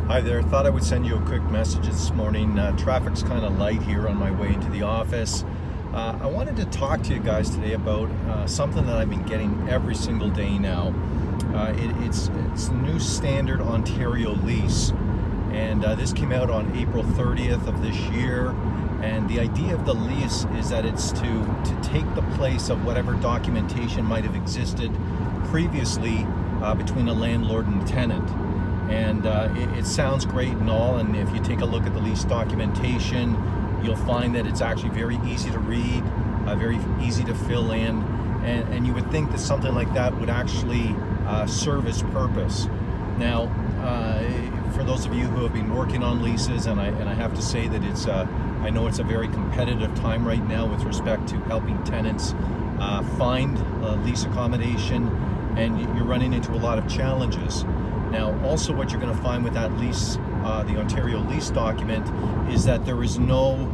Hi there, thought I would send you a quick message this morning. Traffic's kind of light here on my way into the office. I wanted to talk to you guys today about something that I've been getting every single day now. It's the new standard Ontario Lease, and this came out on April 30th of this year. And the idea of the lease is that it's to take the place of whatever documentation might have existed previously between a landlord and a tenant. And it sounds great and all, and if you take a look at the lease documentation, you'll find that it's actually very easy to read, very easy to fill in, and you would think that something like that would actually serve its purpose. Now, for those of you who have been working on leases, and I have to say that I know it's a very competitive time right now with respect to helping tenants find lease accommodation, and you're running into a lot of challenges. Now, also what you're going to find with that lease, the Ontario Lease document, is that there is no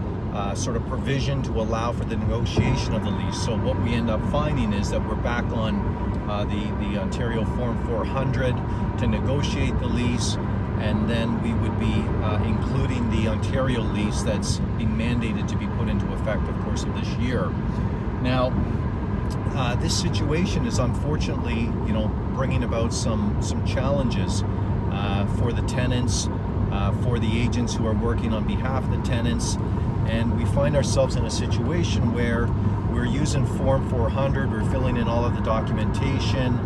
sort of provision to allow for the negotiation of the lease. So what we end up finding is that we're back on the Ontario Form 400 to negotiate the lease, and then we would be including the Ontario lease that's being mandated to be put into effect, of course, of this year. Now, this situation is unfortunately, bringing about some challenges for the tenants, for the agents who are working on behalf of the tenants, and we find ourselves in a situation where we're using Form 400, we're filling in all of the documentation,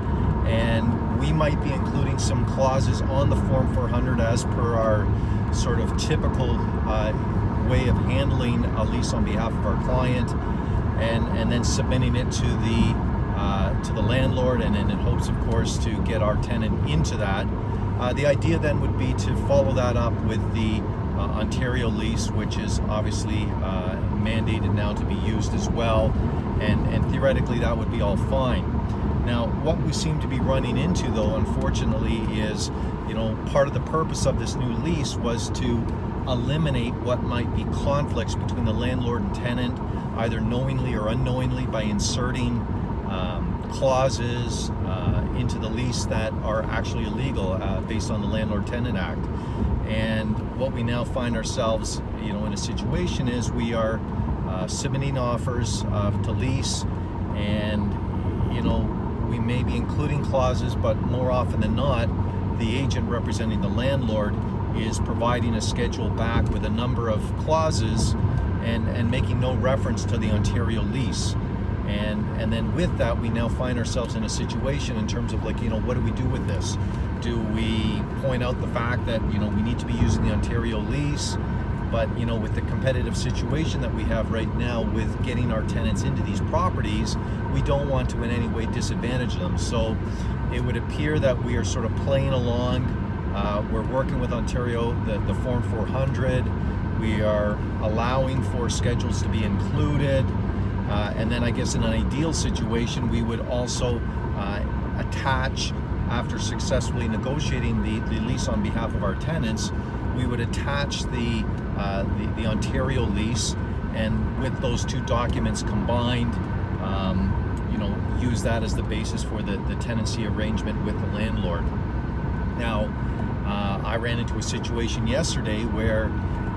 and we might be including some clauses on the Form 400 as per our sort of typical way of handling a lease on behalf of our client, and then submitting it to the landlord, and in hopes, of course, to get our tenant into that. The idea then would be to follow that up with the Ontario lease, which is obviously mandated now to be used as well, and theoretically that would be all fine. Now, what we seem to be running into, though, unfortunately, is part of the purpose of this new lease was to eliminate what might be conflicts between the landlord and tenant, either knowingly or unknowingly, by inserting clauses into the lease that are actually illegal based on the Landlord-Tenant Act. And what we now find ourselves, in a situation is we are submitting offers to lease, and we may be including clauses, but more often than not, the agent representing the landlord is providing a schedule back with a number of clauses and making no reference to the Ontario lease. And then with that, we now find ourselves in a situation in terms of what do we do with this? Do we point out the fact that, we need to be using the Ontario lease, but, with the competitive situation that we have right now with getting our tenants into these properties, we don't want to in any way disadvantage them. So it would appear that we are sort of playing along. We're working with Ontario, the Form 400. We are allowing for schedules to be included. And then I guess in an ideal situation, we would also attach, after successfully negotiating the lease on behalf of our tenants, we would attach the Ontario lease, and with those two documents combined, use that as the basis for the tenancy arrangement with the landlord. Now, I ran into a situation yesterday where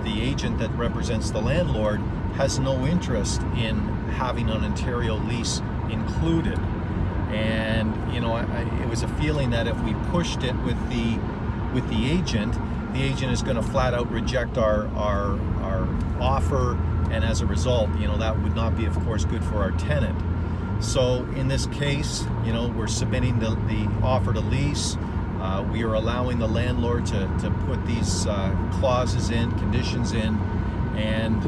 the agent that represents the landlord has no interest in having an Ontario lease included, and it was a feeling that if we pushed it with the agent is going to flat out reject our offer, and as a result, that would not be, of course, good for our tenant. So in this case, we're submitting the offer to lease. We are allowing the landlord to put these clauses in, conditions in, and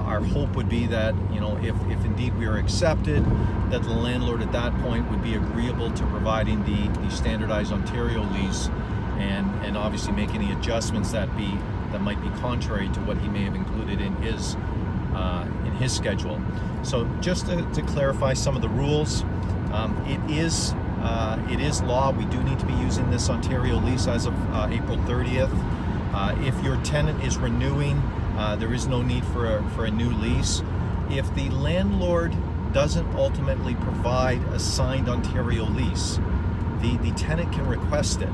our hope would be that if indeed we are accepted, that the landlord at that point would be agreeable to providing the standardized Ontario lease, and obviously make any adjustments that might be contrary to what he may have included in his schedule. So just to clarify some of the rules, it is law. We do need to be using this Ontario lease as of April 30th. If your tenant is renewing, there is no need for a new lease. If the landlord doesn't ultimately provide a signed Ontario lease, the tenant can request it.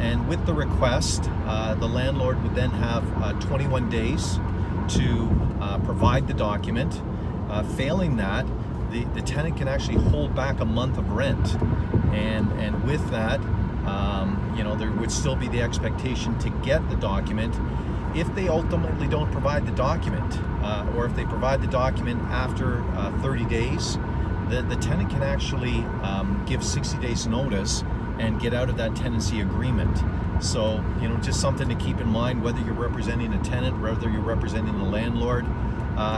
And with the request, the landlord would then have 21 days to provide the document. Failing that, the tenant can actually hold back a month of rent. And with that, there would still be the expectation to get the document. If they ultimately don't provide the document, or if they provide the document after 30 days, the tenant can actually give 60 days notice and get out of that tenancy agreement. So, just something to keep in mind, whether you're representing a tenant, whether you're representing the landlord.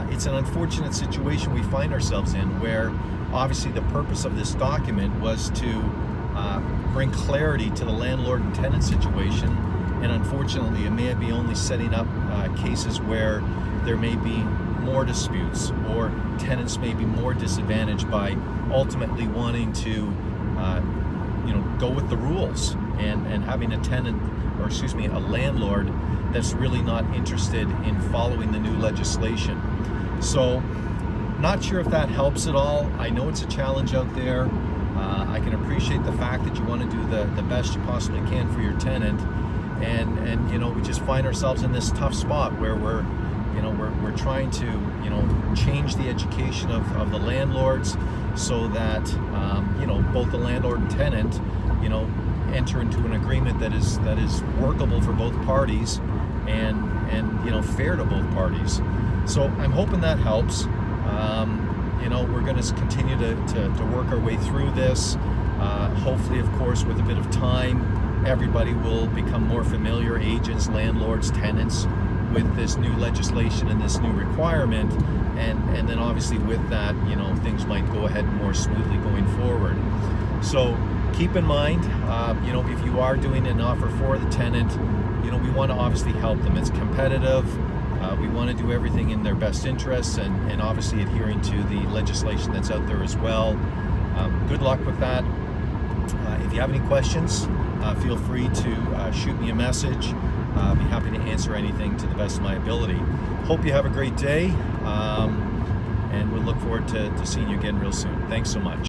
It's an unfortunate situation we find ourselves in, where obviously the purpose of this document was to bring clarity to the landlord and tenant situation, and unfortunately it may be only setting up cases where there may be more disputes, or tenants may be more disadvantaged by ultimately wanting to go with the rules and having a landlord that's really not interested in following the new legislation. So, not sure if that helps at all. I know it's a challenge out there. I can appreciate the fact that you want to do the best you possibly can for your tenant, and we just find ourselves in this tough spot where we're trying to change the education of the landlords, so that both the landlord and tenant enter into an agreement that is workable for both parties and fair to both parties. So I'm hoping that helps. We're going to continue to work our way through this. Hopefully, of course, with a bit of time, everybody will become more familiar, agents, landlords, tenants, with this new legislation and this new requirement, and then obviously with that, things might go ahead more smoothly going forward. So keep in mind, if you are doing an offer for the tenant, we want to obviously help them. It's competitive. We want to do everything in their best interests, and obviously adhering to the legislation that's out there as well. Good luck with that. If you have any questions, feel free to shoot me a message. I'll be happy to answer anything to the best of my ability. Hope you have a great day, and we'll look forward to seeing you again real soon. Thanks so much.